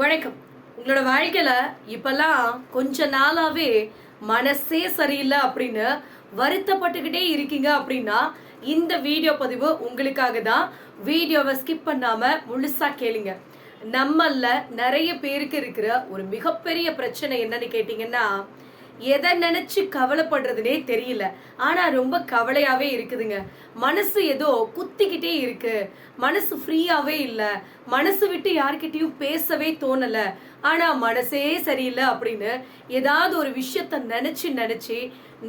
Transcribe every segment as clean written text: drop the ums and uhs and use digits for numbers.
வணக்கம். உங்களோட வாழ்க்கையில இப்பெல்லாம் கொஞ்ச நாளாவே மனசே சரியில்லை அப்படின்னு வருத்தப்பட்டுக்கிட்டே இருக்கீங்க அப்படின்னா இந்த வீடியோ பதிவு உங்களுக்காக தான். வீடியோவை ஸ்கிப் பண்ணாம முழுசா கேளுங்க. நம்மள நிறைய பேருக்கு இருக்கிற ஒரு மிகப்பெரிய பிரச்சனை என்னன்னு கேட்டீங்கன்னா, எதை நினைச்சு கவலைப்படுறதுனே தெரியல. ஆனா ரொம்ப கவலையாவே இருக்குதுங்க. மனசு ஏதோ குத்திக்கிட்டே இருக்கு. மனசு ஃப்ரீயாவே இல்ல. மனசு விட்டு யார்கிட்டயும் பேசவே தோணல. ஆனா மனசே சரியில்லை அப்படின்னு ஏதாவது ஒரு விஷயத்த நினைச்சு நினைச்சு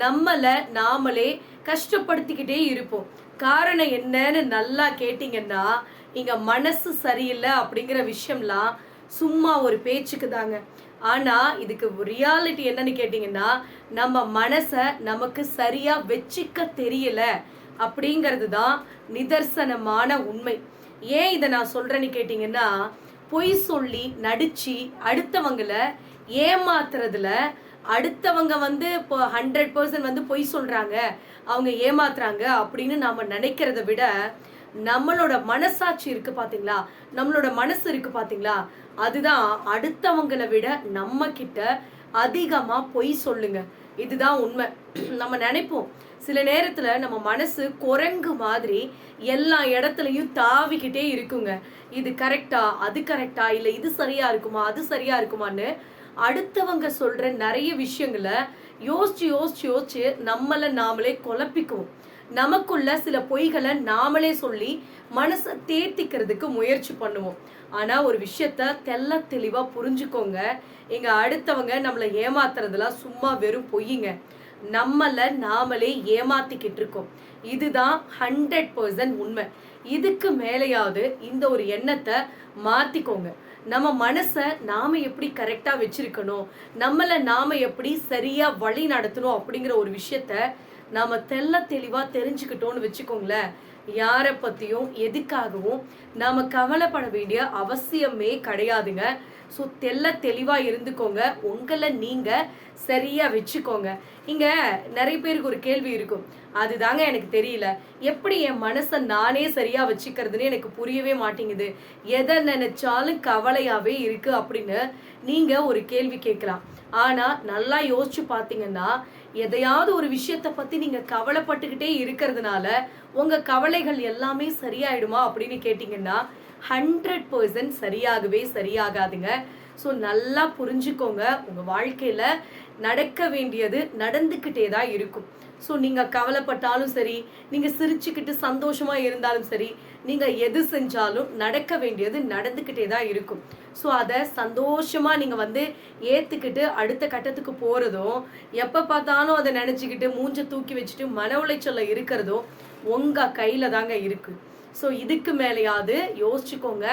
நம்மள நாமளே கஷ்டப்படுத்திக்கிட்டே இருப்போம். காரணம் என்னன்னு நல்லா கேட்டீங்கன்னா, இங்க மனசு சரியில்லை அப்படிங்கிற விஷயம்லாம் சும்மா ஒரு பேச்சுக்கு தாங்க. ஆனா இதுக்கு ரியாலிட்டி என்னன்னு கேட்டீங்கன்னா, நம்ம மனசை நமக்கு சரியா வச்சுக்க தெரியல அப்படிங்கிறது தான் நிதர்சனமான உண்மை. ஏன் இதை நான் சொல்றேன்னு கேட்டீங்கன்னா, பொய் சொல்லி நடிச்சு அடுத்தவங்கள ஏமாத்துறதுல அடுத்தவங்க இப்போ 100% பொய் சொல்றாங்க, அவங்க ஏமாத்துறாங்க அப்படின்னு நாம நினைக்கிறத விட, நம்மளோட மனசாட்சி இருக்கு பாத்தீங்களா, நம்மளோட மனசு இருக்கு பாத்தீங்களா, அதுதான் அடுத்தவங்களை விட நம்ம கிட்ட அதிகமா பொய் சொல்லுங்க. இதுதான் உண்மை. நம்ம நினைப்போம் சில நேரத்துல நம்ம மனசு குரங்கு மாதிரி எல்லா இடத்துலயும் தாவிக்கிட்டே இருக்குங்க. இது கரெக்டா, அது கரெக்டா, இல்ல இது சரியா இருக்குமா, அது சரியா இருக்குமான்னு அடுத்தவங்க சொல்ற நிறைய விஷயங்களை யோசிச்சு யோசிச்சு யோசிச்சு நம்மள நாமளே குழப்பிக்குவோம். நமக்குள்ள சில பொய்களை நாமளே சொல்லி மனசை தேர்த்திக்கிறதுக்கு முயற்சி பண்ணுவோம். ஆனா ஒரு விஷயத்த தெல்ல தெளிவா புரிஞ்சுக்கோங்க. இங்க அடுத்தவங்க நம்மளை ஏமாத்துறதுலாம் சும்மா வெறும் பொய்யுங்க. நம்மள நாமளே ஏமாத்திக்கிட்டு இருக்கோம். இதுதான் 100% உண்மை. இதுக்கு மேலேயாவது இந்த ஒரு எண்ணத்தை மாத்திக்கோங்க. நம்ம மனசை நாம எப்படி கரெக்டா வச்சிருக்கணும், நம்மள நாம எப்படி சரியா வழி நடத்தணும் அப்படிங்கிற ஒரு விஷயத்த நாம தெல்ல தெளிவா தெரிஞ்சுக்கிட்டோம்னு வச்சுக்கோங்களேன், யாரை பத்தியும் எதுக்காகவும் நாம கவலைப்பட வேண்டிய அவசியமே கிடையாதுங்க. ஸோ தெல்ல தெளிவா இருந்துக்கோங்க. உங்களை நீங்க சரியா வச்சுக்கோங்க. இங்க நிறைய பேருக்கு ஒரு கேள்வி இருக்கும், அதுதாங்க எனக்கு தெரியல, எப்படி என் மனசை நானே சரியா வச்சுக்கிறதுன்னு எனக்கு புரியவே மாட்டேங்குது, எதை நினைச்சாலும் கவலையாவே இருக்கு அப்படின்னு நீங்க ஒரு கேள்வி கேட்கலாம். ஆனா நல்லா யோசிச்சு பாத்தீங்கன்னா, எதையாவது ஒரு விஷயத்த பத்தி நீங்க கவலைப்பட்டுக்கிட்டே இருக்கிறதுனால உங்க கவலைகள் எல்லாமே சரியாயிடுமா அப்படின்னு கேட்டீங்கன்னா 100% சரியாகவே சரியாகாதுங்க. ஸோ நல்லா புரிஞ்சுக்கோங்க. உங்க வாழ்க்கையில நடக்க வேண்டியது நடந்துக்கிட்டே தான் இருக்கும். ஸோ நீங்க கவலைப்பட்டாலும் சரி, நீங்க சிரிச்சுக்கிட்டு சந்தோஷமா இருந்தாலும் சரி, நீங்க எது செஞ்சாலும் நடக்க வேண்டியது நடந்துக்கிட்டே தான் இருக்கும். ஸோ அதை சந்தோஷமா நீங்க ஏத்துக்கிட்டு அடுத்த கட்டத்துக்கு போறதும், எப்ப பார்த்தாலும் அதை நினைச்சுக்கிட்டு மூஞ்ச தூக்கி வச்சுட்டு மன உளைச்சல்ல இருக்கிறதும் உங்க கையில தாங்க இருக்கு. ஸோ இதுக்கு மேலேயாவது யோசிச்சுக்கோங்க.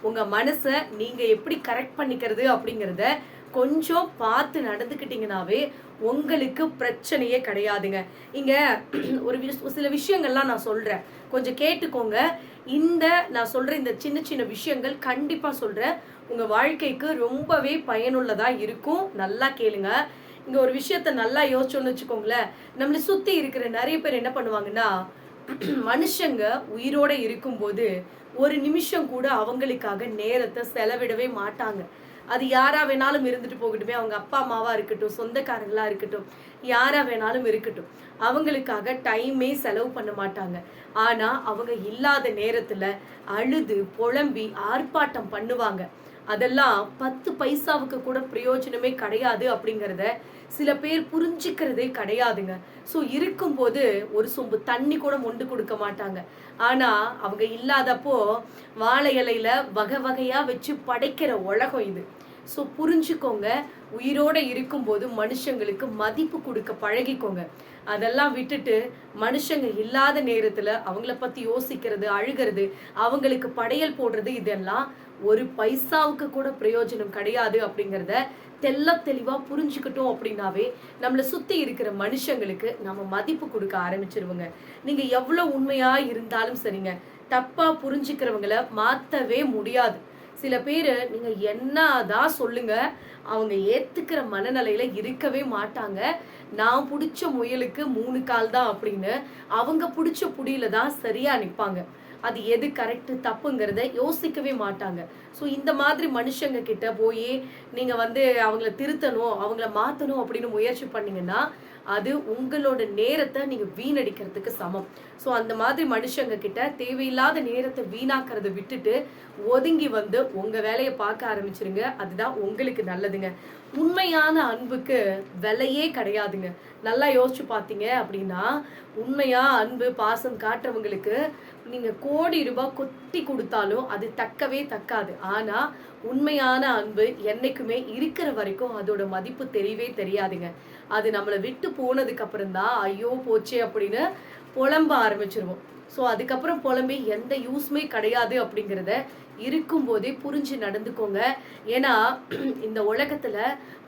உங்க மனசை நீங்க எப்படி கரெக்ட் பண்ணிக்கிறது அப்படிங்கிறத கொஞ்சம் பார்த்து நடந்துக்கிட்டீங்கன்னாவே உங்களுக்கு பிரச்சனையே கிடையாதுங்க. இங்க ஒரு சில விஷயங்கள்லாம் நான் சொல்றேன், கொஞ்சம் கேட்டுக்கோங்க. இந்த நான் சொல்ற இந்த சின்ன சின்ன விஷயங்கள் கண்டிப்பா சொல்றேன், உங்க வாழ்க்கைக்கு ரொம்பவே பயனுள்ளதா இருக்கும். நல்லா கேளுங்க. இங்க ஒரு விஷயத்த நல்லா யோசிச்சோன்னு வச்சுக்கோங்களேன், நம்மளை சுத்தி இருக்கிற நிறைய பேர் என்ன பண்ணுவாங்கன்னா, மனுஷங்க உயிரோட இருக்கும்போது ஒரு நிமிஷம் கூட அவங்களுக்காக நேரத்தை செலவிடவே மாட்டாங்க. அது யாரா வேணாலும் இருந்துட்டு போகட்டுமே, அவங்க அப்பா அம்மாவா இருக்கட்டும், சொந்தக்காரங்களா இருக்கட்டும், யாரா வேணாலும் இருக்கட்டும், அவங்களுக்காக டைமே செலவு பண்ண மாட்டாங்க. ஆனா அவங்க இல்லாத நேரத்துல அழுது புலம்பி ஆர்ப்பாட்டம் பண்ணுவாங்க. அதெல்லாம் 10 பைசாவுக்கு கூட பிரயோஜனமே கிடையாது அப்படிங்கிறத சில பேர் புரிஞ்சுக்கிறதே கிடையாதுங்க. ஸோ இருக்கும்போது ஒரு சொம்பு தண்ணி கூட மொண்டு கொடுக்க மாட்டாங்க. ஆனா அவங்க இல்லாதப்போ வாழை இலையில வகை வகையா வச்சு படைக்கிற உலகம் இது. ஸோ புரிஞ்சுக்கோங்க. உயிரோட இருக்கும்போது மனுஷங்களுக்கு மதிப்பு கொடுக்க பழகிக்கோங்க. அதெல்லாம் விட்டுட்டு மனுஷங்க இல்லாத நேரத்துல அவங்கள பத்தி யோசிக்கிறது, அழுகிறது, அவங்களுக்கு படையல் போடுறது, இதெல்லாம் ஒரு பைசாவுக்கு கூட பிரயோஜனம் கிடையாது அப்படிங்கிறத தெல்ல தெளிவா புரிஞ்சுக்கிட்டோம் அப்படின்னாவே நம்மளை சுத்தி இருக்கிற மனுஷங்களுக்கு நம்ம மதிப்பு கொடுக்க ஆரம்பிச்சிருவோங்க. நீங்க எவ்வளவு உண்மையா இருந்தாலும் சரிங்க, தப்பா புரிஞ்சுக்கிறவங்கள மாத்தவே முடியாது. சில பேரு நீங்க என்னதான் சொல்லுங்க, அவங்க ஏத்துக்கிற மனநிலையில இருக்கவே மாட்டாங்க. நான் புடிச்ச முயலுக்கு 3 கால் தான் அப்படின்னு அவங்க புடிச்ச புடியில தான் சரியா நிப்பாங்க. அது எது கரெக்ட் தப்புங்கிறத யோசிக்கவே மாட்டாங்க. ஸோ இந்த மாதிரி மனுஷங்க கிட்ட போய் நீங்க வந்து அவங்கள திருத்தணும், அவங்கள மாத்தணும் அப்படின்னு முயற்சி பண்ணீங்கன்னா அது உங்களோட நேரத்தை நீங்க வீணடிக்கிறதுக்கு சமம். ஸோ அந்த மாதிரி மனுஷங்க கிட்ட தேவையில்லாத நேரத்தை வீணாக்கிறத விட்டுட்டு ஒதுங்கி வந்து உங்க வேலையை பார்க்க ஆரம்பிச்சிருங்க. அதுதான் உங்களுக்கு நல்லதுங்க. உண்மையான அன்புக்கு விலையே கிடையாதுங்க. நல்லா யோசிச்சு பார்த்தீங்க அப்படின்னா உண்மையா அன்பு பாசம் காட்டுறவங்களுக்கு நீங்க கோடி ரூபாய் கொட்டி கொடுத்தாலும் அது தக்கவே தக்காது. ஆனா உண்மையான அன்பு என்னைக்குமே இருக்கிற வரைக்கும் அதோட மதிப்பு தெரியவே தெரியாதுங்க. அது நம்மளை விட்டு போனதுக்கு அப்புறம் தான் ஐயோ போச்சே அப்படின்னு புலம்ப ஆரம்பிச்சிருவோம். ஸோ அதுக்கப்புறம் புலம்பி எந்த யூஸ்மே கிடையாது அப்படிங்கிறத இருக்கும் போதே புரிஞ்சு நடந்துக்கோங்க. ஏன்னா இந்த உலகத்துல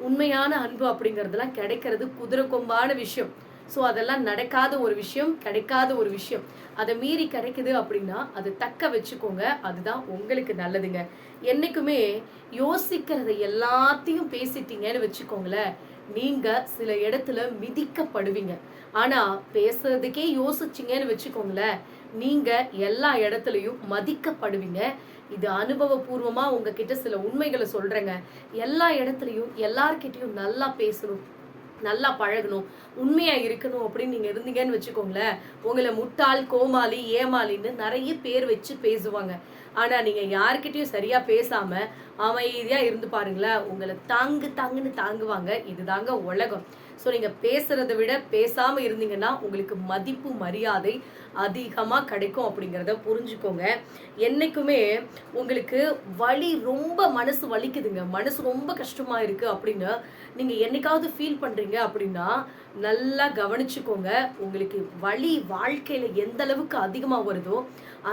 உண்மையான அன்பு அப்படிங்கிறதுலாம் கிடைக்கிறது குதிரை கொம்பான விஷயம். ஸோ அதெல்லாம் நடக்காத ஒரு விஷயம், கிடைக்காத ஒரு விஷயம். அதை மீறி கிடைக்குது அப்படின்னா அது தக்க வச்சுக்கோங்க. அதுதான் உங்களுக்கு நல்லதுங்க. என்னைக்குமே யோசிக்கிறத எல்லாத்தையும் பேசிட்டீங்கன்னு வச்சுக்கோங்களேன், நீங்க சில இடத்துல மிதிக்கப்படுவீங்க. ஆனா பேசுறதுக்கே யோசிச்சீங்கன்னு வச்சுக்கோங்களேன், நீங்க எல்லா இடத்துலயும் மதிக்கப்படுவீங்க. இது அனுபவபூர்வமா உங்ககிட்ட சில உண்மைகளை சொல்றேங்க. எல்லா இடத்துலயும் எல்லார்கிட்டயும் நல்லா பேசணும், நல்லா பழகணும், உண்மையா இருக்கணும் அப்படின்னு நீங்க இருந்தீங்கன்னு வச்சுக்கோங்களேன், உங்களை முட்டாள், கோமாளி, ஏமாளின்னு நிறைய பேர் வச்சு பேசுவாங்க. ஆனா நீங்க யார்கிட்டயும் சரியா பேசாம அமைதியா இருந்து பாருங்களேன், உங்களை தாங்குன்னு தாங்குவாங்க. இதுதாங்க உலகம். ஸோ நீங்க பேசுறதை விட பேசாம இருந்தீங்கன்னா உங்களுக்கு மதிப்பு மரியாதை அதிகமா கிடைக்கும் அப்படிங்கிறத புரிஞ்சுக்கோங்க. என்னைக்குமே உங்களுக்கு வலி ரொம்ப மனசு வலிக்குதுங்க, மனசு ரொம்ப கஷ்டமா இருக்கு அப்படின்னு நீங்க என்னைக்காவது ஃபீல் பண்றீங்க அப்படின்னா நல்லா கவனிச்சுக்கோங்க. உங்களுக்கு வலி வாழ்க்கையில எந்த அளவுக்கு அதிகமா வருதோ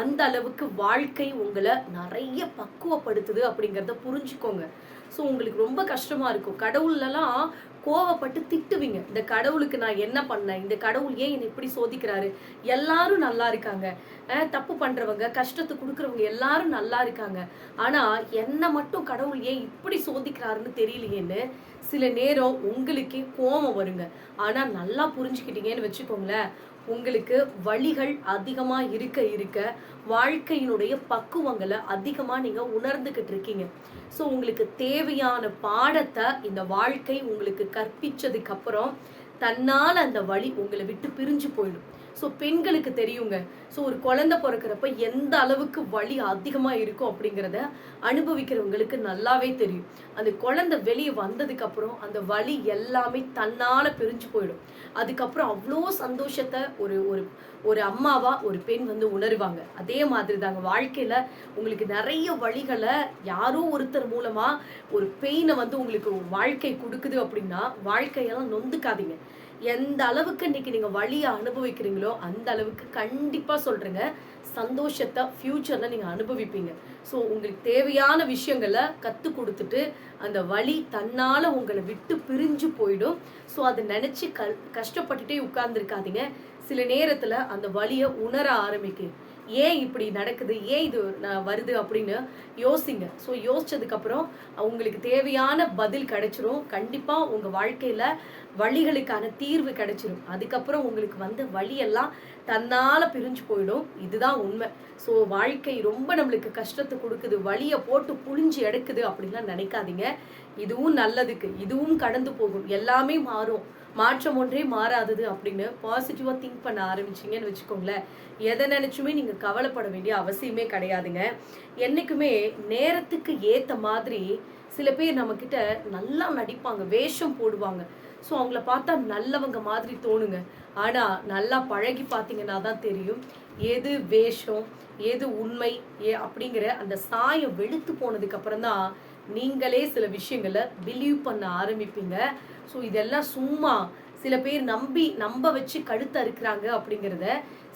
அந்த அளவுக்கு வாழ்க்கை உங்களை நிறைய பக்குவப்படுத்துது அப்படிங்கிறத புரிஞ்சுக்கோங்க. ஸோ உங்களுக்கு ரொம்ப கஷ்டமா இருக்கும். கடவுள்லாம் கோவப்பட்டு திட்டுவீங்க, இந்த கடவுளுக்கு நான் என்ன பண்ணேன், இந்த கடவுள் ஏன் என்னை இப்படி சோதிக்கிறாரு, எல்லாரும் நல்லா இருக்காங்க, தப்பு பண்றவங்க கஷ்டத்தை கொடுக்குறவங்க எல்லாரும் நல்லா இருக்காங்க, ஆனா என்ன மட்டும் கடவுள் ஏன் இப்படி சோதிக்கிறாருன்னு தெரியலையேன்னு சில நேரம் உங்களுக்கே கோபம் வருங்க. ஆனா நல்லா புரிஞ்சுக்கிட்டீங்கன்னு வச்சுக்கோங்களேன், உங்களுக்கு வழிகள் அதிகமா இருக்க இருக்க வாழ்க்கையினுடைய பக்குவங்களை அதிகமா நீங்க உணர்ந்துகிட்டு இருக்கீங்க. ஸோ உங்களுக்கு தேவையான பாடத்தை இந்த வாழ்க்கை உங்களுக்கு கற்பிச்சதுக்கு அப்புறம் தன்னால அந்த வழி உங்களை விட்டு பிரிஞ்சு போயிடும். ஸோ பெண்களுக்கு தெரியுங்க. ஸோ ஒரு குழந்தை பிறக்கிறப்ப எந்த அளவுக்கு வலி அதிகமா இருக்கும் அப்படிங்கிறத அனுபவிக்கிறவங்களுக்கு நல்லாவே தெரியும். அந்த குழந்தை வெளியே வந்ததுக்கு அப்புறம் அந்த வலி எல்லாமே தன்னால பிரிஞ்சு போயிடும். அதுக்கப்புறம் அவ்வளோ சந்தோஷத்தை ஒரு ஒரு ஒரு அம்மாவா ஒரு பெண் வந்து உணருவாங்க. அதே மாதிரி தாங்க வாழ்க்கையில உங்களுக்கு நிறைய வழிகளை யாரோ ஒருத்தர் மூலமா ஒரு பெயினை வந்து உங்களுக்கு வாழ்க்கை கொடுக்குது அப்படின்னா வாழ்க்கையெல்லாம் நொந்துக்காதீங்க. எந்த அளவுக்கு இன்னைக்கு நீங்க வலியை அனுபவிக்கிறீங்களோ அந்த அளவுக்கு கண்டிப்பா சொல்றேங்க சந்தோஷத்தை ஃபியூச்சர்ல நீங்க அனுபவிப்பீங்க. ஸோ உங்களுக்கு தேவையான விஷயங்களை கற்றுக் கொடுத்துட்டு அந்த வலி தன்னால உங்களை விட்டு பிரிஞ்சு போயிடும். ஸோ அதை நினைச்சு கஷ்டப்பட்டுட்டே உட்கார்ந்துருக்காதீங்க. சில நேரத்துல அந்த வலியை உணர ஆரம்பிக்கும். ஏன் இப்படி நடக்குது, ஏன் இது வருது அப்படின்னு யோசிங்க. ஸோ யோசிச்சதுக்கு அப்புறம் உங்களுக்கு தேவையான பதில் கிடைச்சிரும். கண்டிப்பா உங்க வாழ்க்கையில வலிகளுக்கான தீர்வு கிடைச்சிரும். அதுக்கப்புறம் உங்களுக்கு வந்த வலியெல்லாம் தன்னால பிரிஞ்சு போயிடும். இதுதான் உண்மை. ஸோ வாழ்க்கை ரொம்ப நம்மளுக்கு கஷ்டத்தை கொடுக்குது, வலியை போட்டு புழிஞ்சு எடுக்குது அப்படின்லாம் நினைக்காதீங்க. இதுவும் நல்லதுக்கு, இதுவும் கடந்து போகும், எல்லாமே மாறும், மாற்றம் ஒன்றே மாறாதது அப்படின்னு பாசிட்டிவா திங்க் பண்ண ஆரம்பிச்சிங்கன்னு வச்சுக்கோங்களேன், எதை நினைச்சுமே நீங்க கவலைப்பட வேண்டிய அவசியமே கிடையாதுங்க. என்னைக்குமே நேரத்துக்கு ஏத்த மாதிரி சில பேர் நம்ம கிட்ட நல்லா நடிப்பாங்க, வேஷம் போடுவாங்க. ஸோ அவங்கள பார்த்தா நல்லவங்க மாதிரி தோணுங்க. ஆனா நல்லா பழகி பார்த்தீங்கன்னா தான் தெரியும் எது வேஷம் எது உண்மை அப்படிங்கிற அந்த சாயம் வெளுத்து போனதுக்கு அப்புறம் தான் நீங்களே சில விஷயங்களை பிலீவ் பண்ண ஆரம்பிப்பீங்க. ஸோ இதெல்லாம் சும்மா சில பேர் நம்ப வச்சு கழுத்து அறுக்கிறாங்க அப்படிங்கிறத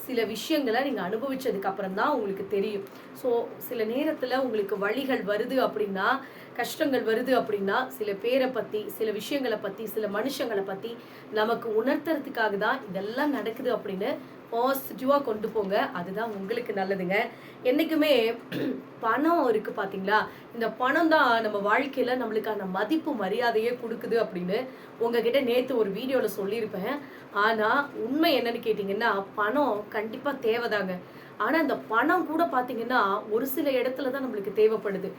சில விஷயங்களை நீங்கள் அனுபவிச்சதுக்கு அப்புறம் தான் உங்களுக்கு தெரியும். ஸோ சில நேரத்தில் உங்களுக்கு வழிகள் வருது அப்படின்னா, கஷ்டங்கள் வருது அப்படின்னா, சில பேரை பற்றி, சில விஷயங்களை பற்றி, சில மனுஷங்களை பற்றி நமக்கு உணர்த்துறதுக்காக தான் இதெல்லாம் நடக்குது அப்படின்னு பாசிட்டிவாக கொண்டு போங்க. அதுதான் உங்களுக்கு நல்லதுங்க. என்றைக்குமே பணம் இருக்குது பார்த்தீங்களா, இந்த பணம் தான் நம்ம வாழ்க்கையில் நம்மளுக்கான மதிப்பு மரியாதையே கொடுக்குது அப்படின்னு உங்ககிட்ட நேற்று ஒரு வீடியோவில் சொல்லியிருப்பேன். ஆனால் உண்மை என்னன்னு கேட்டிங்கன்னா, பணம் கண்டிப்பாக தேவைதாங்க. ஆனா அந்த பணம் கூட பாத்தீங்கன்னா ஒரு சில இடத்துல தான் நம்மளுக்கு தேவைப்படுது.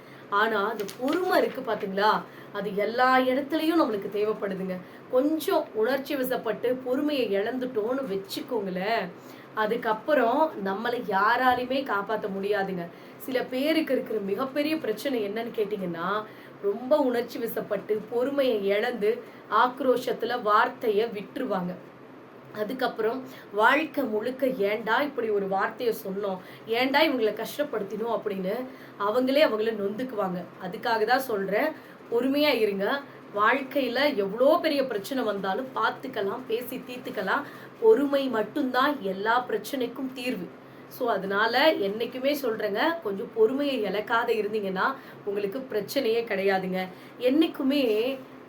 ஆனா அந்த பொறுமை இருக்கு பாத்தீங்களா, அது எல்லா இடத்துலயும் நம்மளுக்கு தேவைப்படுதுங்க. கொஞ்சம் உணர்ச்சி வசப்பட்டு பொறுமையை இழந்துட்டோம்னு வச்சுக்கோங்களேன், அதுக்கப்புறம் நம்மளை யாராலையுமே காப்பாற்ற முடியாதுங்க. சில பேருக்கு இருக்கிற மிகப்பெரிய பிரச்சனை என்னன்னு கேட்டீங்கன்னா, ரொம்ப உணர்ச்சி வசப்பட்டு பொறுமையை இழந்து ஆக்ரோஷத்துல வார்த்தைய விட்டுருவாங்க. அதுக்கப்புறம் வாழ்க்கை முழுக்க ஏன்டா இப்படி ஒரு வார்த்தைய சொன்னோம், ஏன்டா இவங்கள கஷ்டப்படுத்தினோம் அப்படின்னு அவங்கள நொந்துக்குவாங்க. அதுக்காக தான் சொல்றேன், பொறுமையா இருங்க. வாழ்க்கையில எவ்வளோ பெரிய பிரச்சனை வந்தாலும் பார்த்துக்கலாம், பேசி தீர்த்துக்கலாம். பொறுமை மட்டும்தான் எல்லா பிரச்சனைக்கும் தீர்வு. ஸோ அதனால என்னைக்குமே சொல்றேங்க, கொஞ்சம் பொறுமையை இழக்காத இருந்தீங்கன்னா உங்களுக்கு பிரச்சனையே கிடையாதுங்க. என்னைக்குமே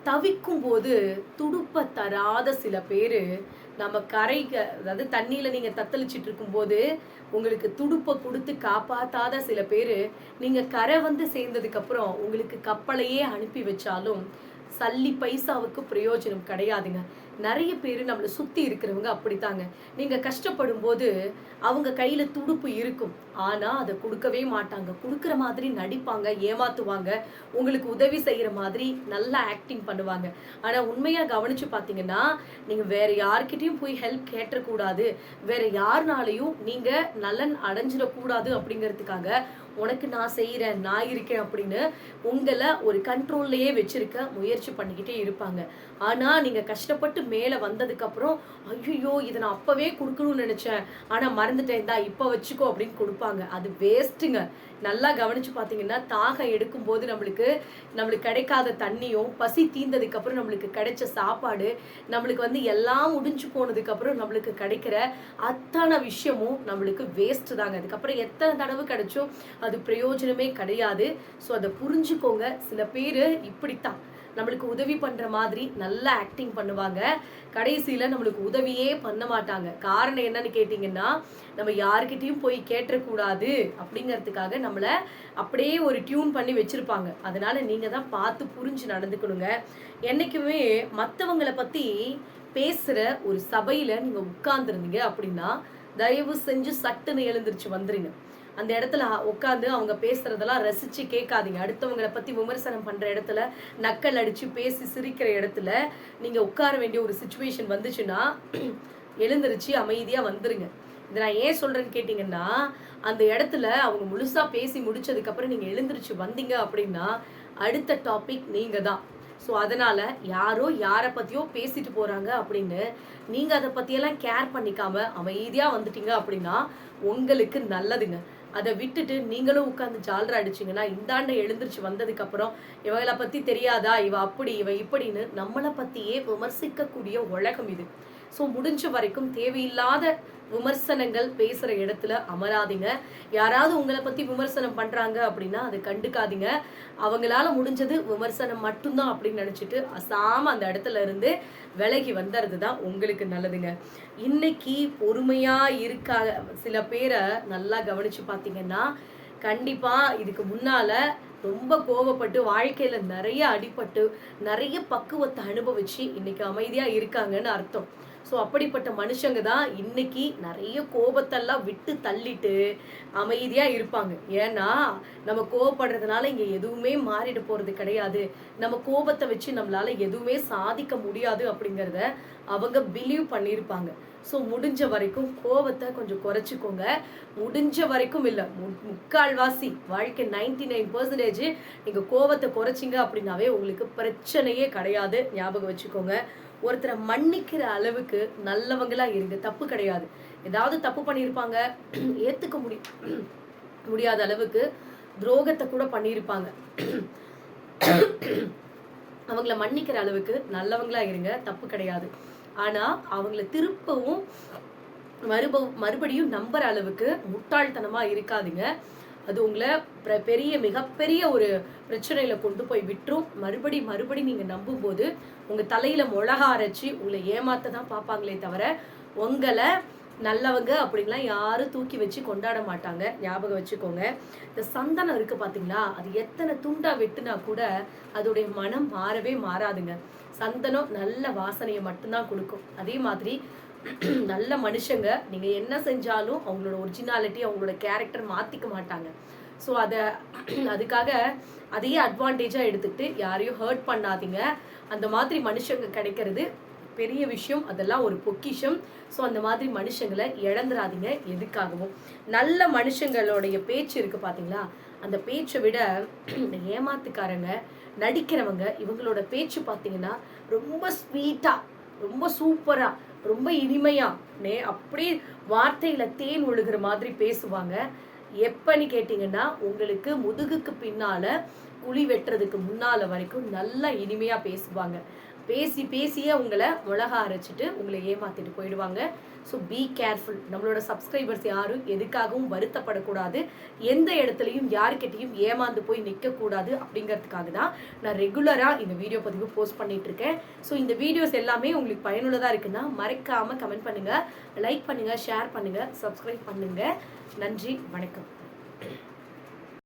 தவிக்கும் போது துடுப்ப தராத சில பேரு நம்ம கரைக்கு, அதாவது தண்ணியில நீங்க தத்தளிச்சிட்டு இருக்கும்போது உங்களுக்கு துடுப்ப கொடுத்து காப்பாத்தாத சில பேரு நீங்க கரை வந்து சேர்ந்ததுக்கு அப்புறம் உங்களுக்கு கப்பலையே அனுப்பி வச்சாலும் சல்லி பைசாவுக்கு பிரயோஜனம் கிடையாதுங்க. நிறைய பேரு நம்மளை சுத்தி இருக்கிறவங்க அப்படித்தாங்க. நீங்க கஷ்டப்படும் போது அவங்க கையில துடுப்பு இருக்கும், ஆனா அதை கொடுக்கவே மாட்டாங்க. கொடுக்குற மாதிரி நடிப்பாங்க, ஏமாத்துவாங்க, உங்களுக்கு உதவி செய்யற மாதிரி நல்லா ஆக்டிங் பண்ணுவாங்க. ஆனா உண்மையா கவனிச்சு பாத்தீங்கன்னா, நீங்க வேற யார்கிட்டயும் போய் ஹெல்ப் கேட்டக்கூடாது, வேற யாருனாலையும் நீங்க நலன் அடைஞ்சிடக்கூடாது அப்படிங்கிறதுக்காக உனக்கு நான் செய்யறேன், நான் இருக்கேன் அப்படின்னு உங்களை ஒரு கண்ட்ரோல்லையே வச்சிருக்க முயற்சி பண்ணிக்கிட்டே இருப்பாங்க. ஆனா நீங்க கஷ்டப்பட்டு மேல வந்ததுக்கு அப்புறம், ஐயோ இதை நான் அப்பவே கொடுக்கணும்னு நினைச்சேன், ஆனா மறந்துட்டேன், தான் இப்ப வச்சுக்கோ அப்படின்னு கொடுப்பாங்க. அது வேஸ்ட்டுங்க. நல்லா கவனிச்சு பாத்தீங்கன்னா, தாகம் எடுக்கும் போது நம்மளுக்கு கிடைக்காத தண்ணியும், பசி தீர்ந்ததுக்கு அப்புறம் நம்மளுக்கு கிடைச்ச சாப்பாடு, நம்மளுக்கு வந்து எல்லாம் முடிஞ்சு போனதுக்கு அப்புறம் நம்மளுக்கு கிடைக்கிற அத்தனை விஷயமும் நம்மளுக்கு வேஸ்ட் தாங்க. அதுக்கப்புறம் எத்தனை தடவை கிடைச்சோ அது பிரயோஜனமே கிடையாது. ஸோ அதை புரிஞ்சுக்கோங்க. சில பேரு இப்படித்தான் நம்மளுக்கு உதவி பண்ற மாதிரி நல்லா ஆக்டிங் பண்ணுவாங்க, கடைசியில நம்மளுக்கு உதவியே பண்ண மாட்டாங்க. காரணம் என்னன்னு கேட்டீங்கன்னா, நம்ம யாருக்கிட்டையும் போய் கேட்டக்கூடாது அப்படிங்கிறதுக்காக நம்மள அப்படியே ஒரு டியூன் பண்ணி வச்சிருப்பாங்க. அதனால நீங்க தான் பார்த்து புரிஞ்சு நடந்துக்கணுங்க. என்னைக்குமே மற்றவங்களை பத்தி பேசுற ஒரு சபையில நீங்க உட்கார்ந்துருந்தீங்க அப்படின்னா, தயவு செஞ்சு சட்டுன்னு எழுந்திருச்சு வந்துருங்க. அந்த இடத்துல உட்காந்து அவங்க பேசுறதெல்லாம் ரசிச்சு கேட்காதீங்க. அடுத்தவங்களை பத்தி விமர்சனம் பண்ற இடத்துல, நக்கல் அடிச்சு பேசி சிரிக்கிற இடத்துல நீங்க உட்கார வேண்டிய ஒரு சிச்சுவேஷன் வந்துச்சுன்னா எழுந்திருச்சு அமைதியா வந்துருங்க. இதை நான் ஏன் சொல்றேன்னு கேட்டீங்கன்னா, அந்த இடத்துல அவங்க முழுசா பேசி முடிச்சதுக்கு அப்புறம் நீங்க எழுந்திருச்சு வந்தீங்க அப்படின்னா அடுத்த டாபிக் நீங்க தான். ஸோ அதனால யாரோ யாரை பத்தியோ பேசிட்டு போறாங்க அப்படின்னு நீங்க அதை பத்தியெல்லாம் கேர் பண்ணிக்காம அமைதியா வந்துட்டீங்க அப்படின்னா உங்களுக்கு நல்லதுங்க. அதை விட்டுட்டு நீங்களும் உட்காந்து ஜாலரா அடிச்சிங்கன்னா, இந்தாண்ட எழுந்திருச்சு வந்ததுக்கு அப்புறம் இவங்களை பத்தி தெரியாதா, இவ அப்படி இவ இப்படின்னு நம்மளை பத்தியே விமர்சிக்கக்கூடிய உலகம் இது. ஸோ முடிஞ்ச வரைக்கும் தேவையில்லாத விமர்சனங்கள் பேசுற இடத்துல அமராதிங்க. யாராவது உங்களை பத்தி விமர்சனம் பண்றாங்க அப்படின்னா அதை கண்டுக்காதீங்க. அவங்களால முடிஞ்சது விமர்சனம் மட்டும்தான் அப்படின்னு நினைச்சிட்டு அசாம அந்த இடத்துல இருந்து விலகி வந்துறது தான் உங்களுக்கு நல்லதுங்க. இன்னைக்கு பொறுமையா இருக்கா சில பேரை நல்லா கவனிச்சு பார்த்தீங்கன்னா, கண்டிப்பா இதுக்கு முன்னால ரொம்ப கோவப்பட்டு வாழ்க்கையில நிறைய அடிபட்டு நிறைய பக்குவத்தை அனுபவிச்சு இன்னைக்கு அமைதியா இருக்காங்கன்னு அர்த்தம். ஸோ அப்படிப்பட்ட மனுஷங்க தான் இன்னைக்கு நிறைய கோபத்தெல்லாம் விட்டு தள்ளிட்டு அமைதியா இருப்பாங்க. ஏன்னா நம்ம கோபப்படுறதுனால இங்க எதுவுமே மாறிட போறது கிடையாது, நம்ம கோபத்தை வச்சு நம்மளால எதுவுமே சாதிக்க முடியாது அப்படிங்கிறத அவங்க பிலீவ் பண்ணியிருப்பாங்க. ஸோ முடிஞ்ச வரைக்கும் கோபத்தை கொஞ்சம் குறைச்சிக்கோங்க. முடிஞ்ச வரைக்கும் இல்லை, முக்கால்வாசி வாழ்க்கை 99% நீங்கள் கோபத்தை குறைச்சிங்க அப்படின்னாவே உங்களுக்கு பிரச்சனையே கிடையாது. ஞாபகம் வச்சுக்கோங்க. ஒருத்தரை மன்னிக்கிற அளவுக்கு நல்லவங்களா இருங்க, தப்பு கிடையாது. ஏதாவது தப்பு பண்ணியிருப்பாங்க, ஏத்துக்க முடியாத அளவுக்கு துரோகத்தை கூட பண்ணியிருப்பாங்க, அவங்கள மன்னிக்கிற அளவுக்கு நல்லவங்களா இருங்க, தப்பு கிடையாது. ஆனா அவங்கள திருப்பவும் மறுபடியும் நம்புற அளவுக்கு முட்டாள்தனமா இருக்காதுங்க. அது உங்களை மிகப்பெரிய ஒரு பிரச்சனையில கொண்டு போய் விட்டுரும். மறுபடி நீங்க நம்பும் போது உங்க தலையில மிளகா அரைச்சி உங்களை ஏமாத்த தான் பார்ப்பாங்களே தவிர உங்களை நல்லவங்க அப்படின்லாம் யாரும் தூக்கி வச்சு கொண்டாட மாட்டாங்க. ஞாபகம் வச்சுக்கோங்க. இந்த சந்தனம் இருக்கு பாத்தீங்களா, அது எத்தனை துண்டா வெட்டுனா கூட அதோடைய மனம் மாறவே மாறாதுங்க. சந்தனம் நல்ல வாசனையை மட்டும்தான் கொடுக்கும். அதே மாதிரி நல்ல மனுஷங்க. நீங்க என்ன செஞ்சாலும் அவங்களோட ஒரிஜினாலிட்டி, அவங்களோட கேரக்டர் மாத்திக்க மாட்டாங்க. ஸோ அதுக்காக அதையே அட்வான்டேஜா எடுத்துக்கிட்டு யாரையும் ஹர்ட் பண்ணாதீங்க. அந்த மாதிரி மனுஷங்க கிடைக்கிறது பெரிய விஷயம். அதெல்லாம் ஒரு பொக்கிஷம். ஸோ அந்த மாதிரி மனுஷங்களை இழந்துடாதீங்க எதுக்காகவும். நல்ல மனுஷங்களுடைய பேச்சு இருக்கு பார்த்தீங்களா, அந்த பேச்சை விட இந்த ஏமாத்துக்காரங்க, நடிக்கிறவங்க, இவங்களோட பேச்சு பார்த்தீங்கன்னா ரொம்ப ஸ்வீட்டாக, ரொம்ப சூப்பராக, ரொம்ப இனிமையா, அப்படியே வார்த்தையில தேன் ஒழுகிற மாதிரி பேசுவாங்க. எப்பன்னு கேட்டீங்கன்னா, உங்களுக்கு முதுகுக்கு பின்னால குழி வெட்டுறதுக்கு முன்னால வரைக்கும் நல்லா இனிமையா பேசுவாங்க. பேசி பேசியே உங்களை மிளகா அரைச்சிட்டு உங்களை ஏமாத்திட்டு போயிடுவாங்க. So be careful. நம்மளோட சப்ஸ்கிரைபர்ஸ் யாரும் எதுக்காகவும் வருத்தப்படக்கூடாது, எந்த இடத்துலையும் யாருக்கிட்டையும் ஏமாந்து போய் நிற்கக்கூடாது அப்படிங்கிறதுக்காக தான் நான் ரெகுலராக இந்த வீடியோ பதிவு போஸ்ட் பண்ணிட்டு இருக்கேன். ஸோ இந்த வீடியோஸ் எல்லாமே உங்களுக்கு பயனுள்ளதாக இருக்குன்னா மறக்காமல் கமெண்ட் பண்ணுங்கள், லைக் பண்ணுங்கள், ஷேர் பண்ணுங்கள், சப்ஸ்கிரைப் பண்ணுங்கள். நன்றி, வணக்கம்.